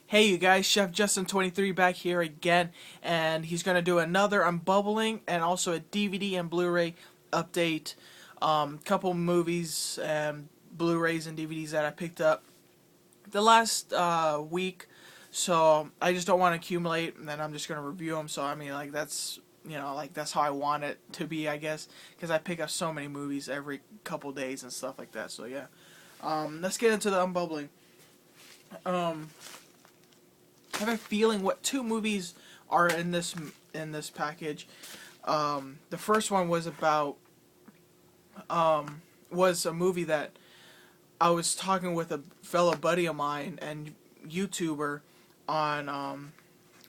Hey you guys, Chef Justin 23 back here again, and he's gonna do another Unbubbling and also a DVD and Blu-ray update. Couple movies and Blu-rays and DVDs that I picked up the last week, so I just don't want to accumulate, and then I'm just gonna review them. So I mean, like that's how I want it to be, I guess, because I pick up so many movies every couple days and stuff like that. So yeah, let's get into the Unbubbling. Um, I have a feeling what two movies are in this package. The first one was about was a movie that I was talking with a fellow buddy of mine and YouTuber on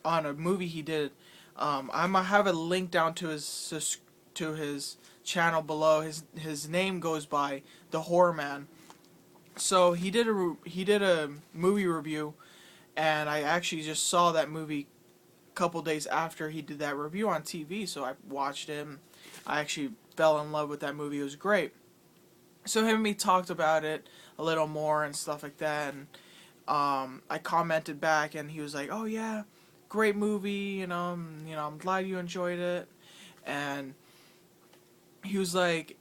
a movie he did. I'm gonna have a link down to his channel below. His name goes by the Horror Man. So he did a movie review, and I actually just saw that movie a couple days after he did that review on TV. So I watched him. I actually fell in love with that movie. It was great. So him and me talked about it a little more and stuff like that, and I commented back, and he was like, "Oh yeah, great movie. I'm glad you enjoyed it." And he was like,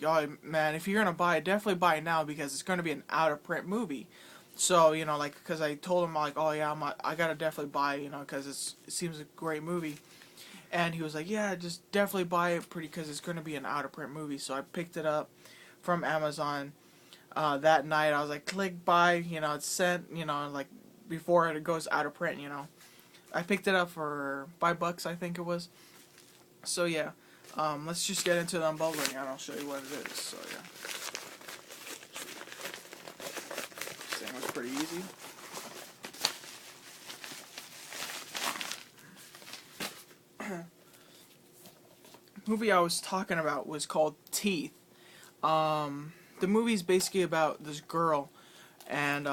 "Oh man, if you're gonna buy it, definitely buy it now because it's gonna be an out of print movie." So like, because I told him like, "Oh yeah, I gotta definitely buy it, because it seems a great movie." And he was like, "Yeah, just definitely buy it, pretty, because it's gonna be an out of print movie." So I picked it up from Amazon that night. I was like, click buy, it's sent, like before it goes out of print. I picked it up for $5, I think it was. So yeah, let's just get into the unbubbling and I'll show you what it is. So yeah, this thing was pretty easy. Movie I was talking about was called Teeth. The movie's basically about this girl, and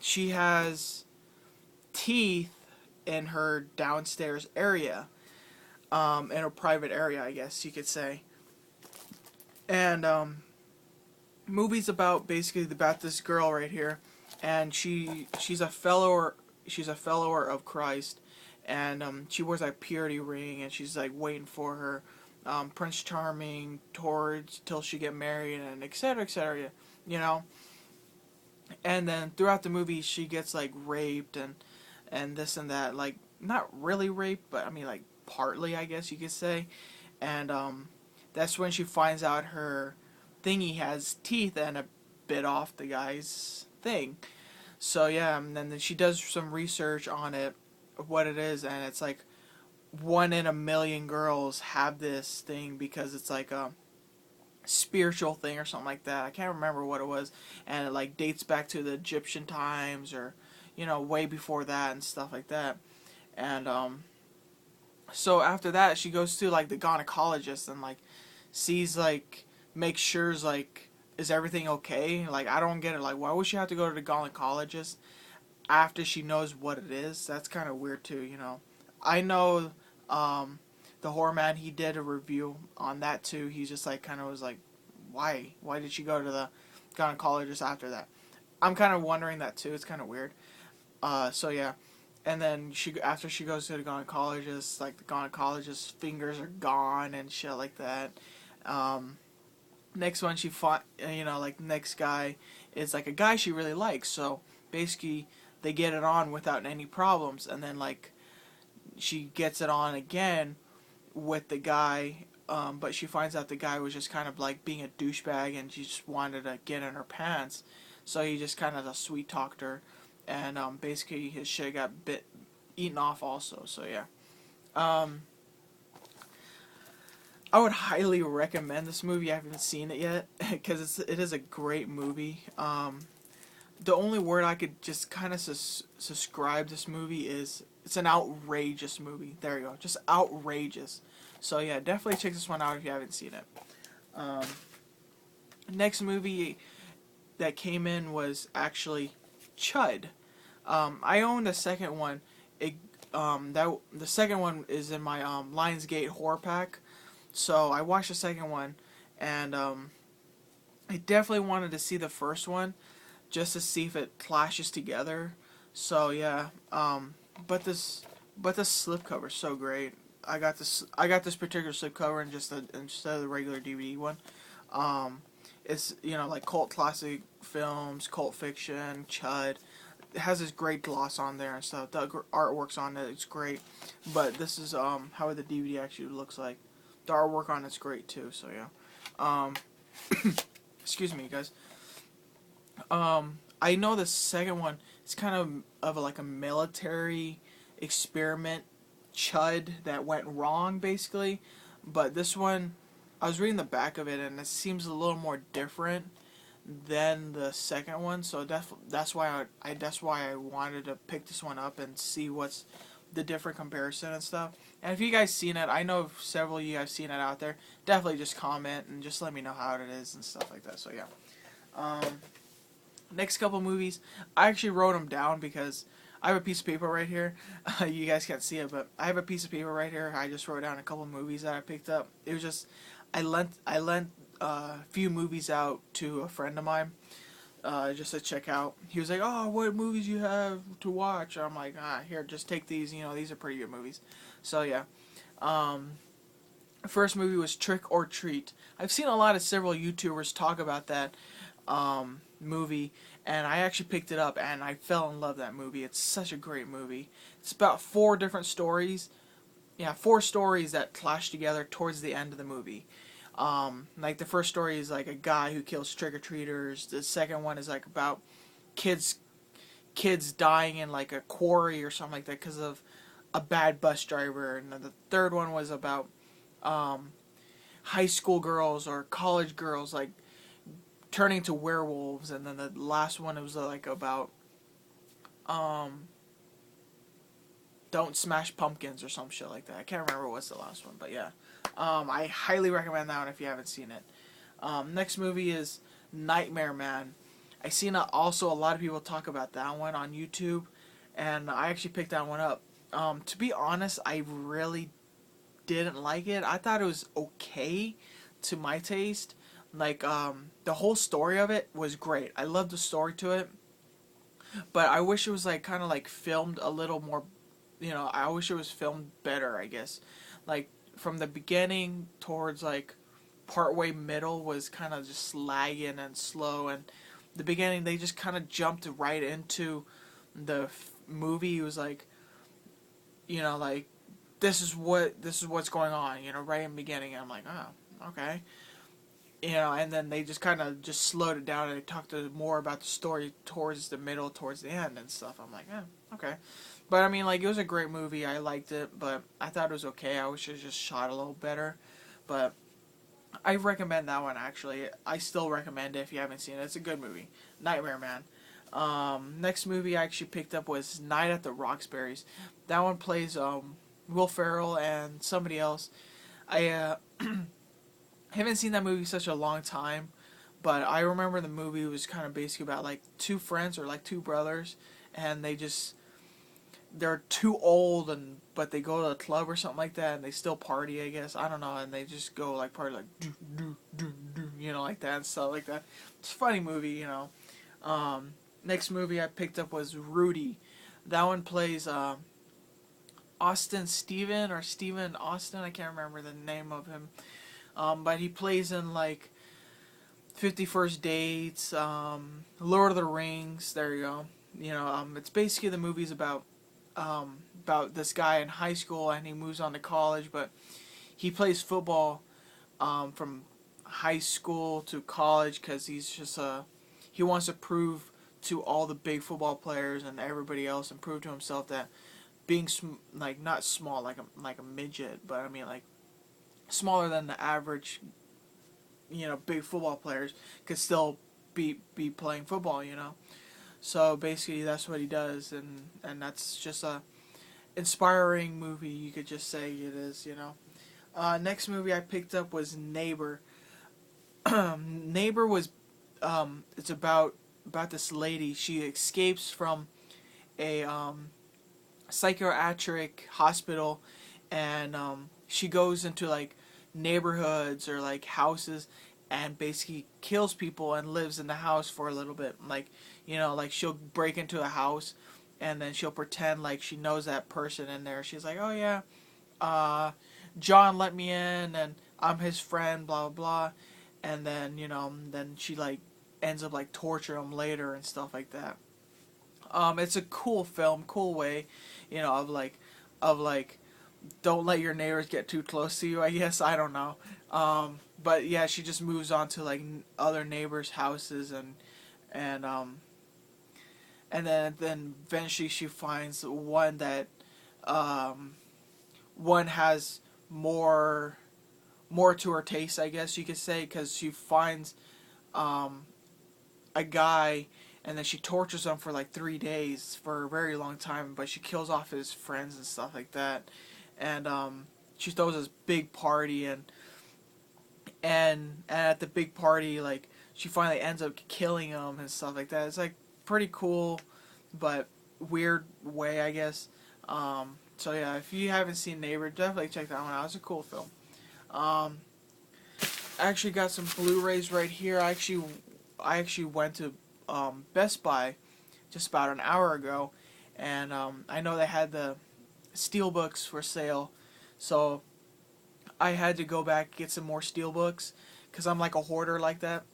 she has teeth in her downstairs area, in a private area, I guess you could say. And movie's about basically about this girl right here, and she's a follower of Christ, and she wears a purity ring, and she's like waiting for her Prince Charming towards till she get married and etc etc, you know. And then throughout the movie she gets like raped and this and that, like not really raped, but I mean like partly, I guess you could say. And that's when she finds out her thingy has teeth and it bit off the guy's thing. So yeah, and then she does some research on it, what it is, and it's like 1 in a million girls have this thing because it's like a spiritual thing or something like that. I can't remember what it was, and it like dates back to the Egyptian times, or way before that and stuff like that. And so after that she goes to like the gynecologist and like sees, like, makes sure, like, is everything okay? Like, I don't get it. Like, why would she have to go to the gynecologist after she knows what it is? That's kind of weird too. I know the Horror Man, he did a review on that too. He's just like, kind of was like, why did she go to the gynecologist after that? I'm kind of wondering that too. It's kind of weird. So yeah, and then after she goes to the gynecologist, like the gynecologist's fingers are gone and shit like that. Next one she fought, like next guy is like a guy she really likes. So basically they get it on without any problems, and then like she gets it on again with the guy, but she finds out the guy was just kind of like being a douchebag, and she just wanted to get in her pants. So he just kind of sweet talked her, and basically his shit got eaten off also. So yeah, I would highly recommend this movie. I haven't seen it yet because it is a great movie. The only word I could just kind of subscribe this movie is it's an outrageous movie. There you go, just outrageous. So yeah, definitely check this one out if you haven't seen it. Next movie that came in was actually Chud. I own the second one. The second one is in my Lionsgate horror pack. So I watched the second one, and I definitely wanted to see the first one just to see if it clashes together. So yeah, but this but this slipcover is so great. I got this particular slipcover and just instead of the regular DVD one. Um, it's like cult classic films, cult fiction, chud. It has this great gloss on there and stuff. The artwork's on it, it's great. But this is how the DVD actually looks like. The artwork on it's great too. So yeah. Um, excuse me, guys. I know the second one is kind of like a military experiment chud that went wrong basically, but this one, I was reading the back of it and it seems a little more different than the second one, so that's why I wanted to pick this one up and see what's the different comparison and stuff. And if you guys seen it, I know several of you have seen it out there. Definitely just comment and just let me know how it is and stuff like that. So yeah. Um, Next couple movies, I actually wrote them down because I have a piece of paper right here. You guys can't see it, but I have a piece of paper right here. I just wrote down a couple movies that I picked up. It was just I lent a few movies out to a friend of mine, just to check out. He was like, "Oh, what movies you have to watch?" I'm like, here, just take these. These are pretty good movies." So yeah. Um, First movie was Trick or Treat. I've seen a lot of several YouTubers talk about that movie, and I actually picked it up and I fell in love with that movie. It's such a great movie. It's about four different stories. Yeah, four stories that clash together towards the end of the movie. Like the first story is like a guy who kills trick-or-treaters. The second one is like about kids kids dying in like a quarry or something like that because of a bad bus driver. And then the third one was about um, high school girls or college girls like turning to werewolves. And then the last one was like about um, don't smash pumpkins or some shit like that. I can't remember what's the last one, but yeah. I highly recommend that one if you haven't seen it. Next movie is Nightmare Man. I seen also a lot of people talk about that one on YouTube, and I actually picked that one up. To be honest, I really didn't like it. I thought it was okay to my taste. Like the whole story of it was great. I loved the story to it, but I wish it was like kind of like filmed a little more. I wish it was filmed better. I guess, like from the beginning towards like partway middle was kind of just lagging and slow, and the beginning they just kind of jumped right into the movie. It was like, like this is what's going on, right in the beginning. And I'm like, oh, okay. And then they just kind of just slowed it down and they talked more about the story towards the middle, towards the end and stuff. I'm like, okay. But I mean, like, it was a great movie. I liked it, but I thought it was okay. I wish it was just shot a little better. But I recommend that one, actually. I still recommend it if you haven't seen it. It's a good movie. Nightmare Man. Next movie I actually picked up was Night at the Roxbury's. That one plays Will Ferrell and somebody else. I haven't seen that movie such a long time, but I remember the movie was kind of basically about like two friends or like two brothers, and they're too old but they go to a club or something like that and they still party, I guess. I don't know, and they just go like party like do do do do, like that and stuff like that. It's a funny movie. Next movie I picked up was Rudy. That one plays Austin Steven or Steven Austin. I can't remember the name of him. But he plays in like 50 First Dates, Lord of the Rings. There you go. It's basically the movie's about this guy in high school and he moves on to college, but he plays football from high school to college because he wants to prove to all the big football players and everybody else and prove to himself that being like not small like a midget, but I mean like smaller than the average big football players could still be playing football. So basically that's what he does, and that's just a inspiring movie, you could just say it is. Next movie I picked up was Neighbor. Neighbor was it's about this lady. She escapes from a psychiatric hospital, and she goes into like neighborhoods or like houses and basically kills people and lives in the house for a little bit. Like, like she'll break into a house and then she'll pretend like she knows that person in there. She's like, oh yeah, John let me in, and I'm his friend, blah blah blah. And then, then she like ends up like torturing him later and stuff like that. It's a cool film, cool way, of like don't let your neighbors get too close to you. I guess, I don't know. But yeah, she just moves on to like other neighbors' houses, and then eventually she finds one that one has more to her taste, I guess you could say, because she finds a guy, and then she tortures him for like 3 days, for a very long time, but she kills off his friends and stuff like that. And she throws this big party, and at the big party, like, she finally ends up killing him and stuff like that. It's like pretty cool, but weird way, I guess. So yeah, if you haven't seen Neighbor, definitely check that one out. It's a cool film. I actually got some Blu-rays right here. I actually went to Best Buy just about an hour ago, and I know they had the steelbooks for sale, so I had to go back and get some more steelbooks, because I'm like a hoarder like that,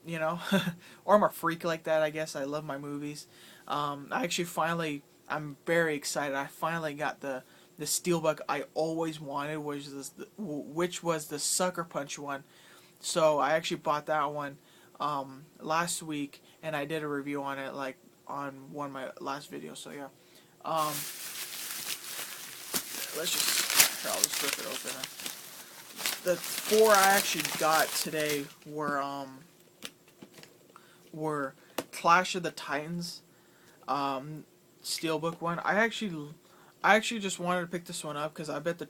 or I'm a freak like that, I guess. I love my movies. I'm very excited. I finally got the steelbook I always wanted, which was the Sucker Punch one. So I actually bought that one last week, and I did a review on it, like, on one of my last videos. So yeah, I'll just flip it open. The 4 I actually got today were Clash of the Titans steelbook one. I actually just wanted to pick this one up because I bet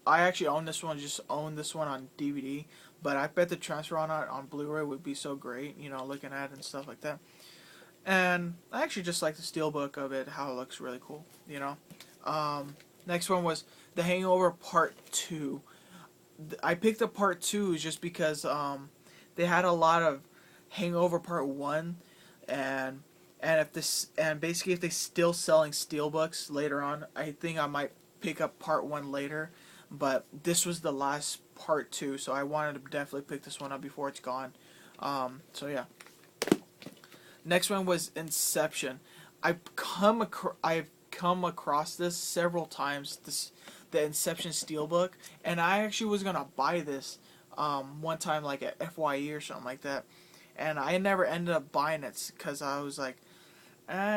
I actually own this one, just own this one on DVD, but I bet the transfer on it on Blu-ray would be so great, looking at it and stuff like that. And I actually just like the steelbook of it, how it looks really cool, Next one was The Hangover Part 2. I picked up Part 2 just because they had a lot of Hangover Part 1, and basically if they still selling steelbooks later on, I think I might pick up Part 1 later, but this was the last Part 2, so I wanted to definitely pick this one up before it's gone. So yeah. Next one was Inception. I've come across this several times, the Inception steelbook, and I actually was gonna buy this one time, like at FYE or something like that, and I never ended up buying it because I was like,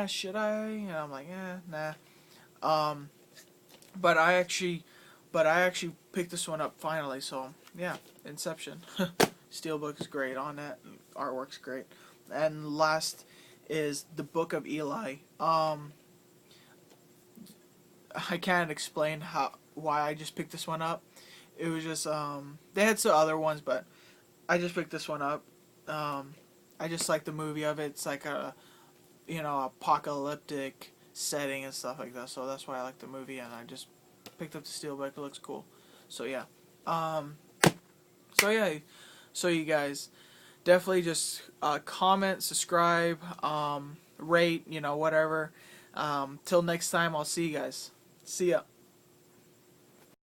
should I? And I'm like, nah. But I actually picked this one up finally. So yeah, Inception. Steelbook is great on that. Artwork's great. And last is The Book of Eli. I can't explain why I just picked this one up. It was just they had some other ones, but I just picked this one up. I just like the movie of it. It's like a apocalyptic setting and stuff like that. So that's why I like the movie, and I just picked up the steelbook. It looks cool. So yeah. So you guys definitely just comment, subscribe, rate, whatever. Till next time, I'll see you guys. See ya.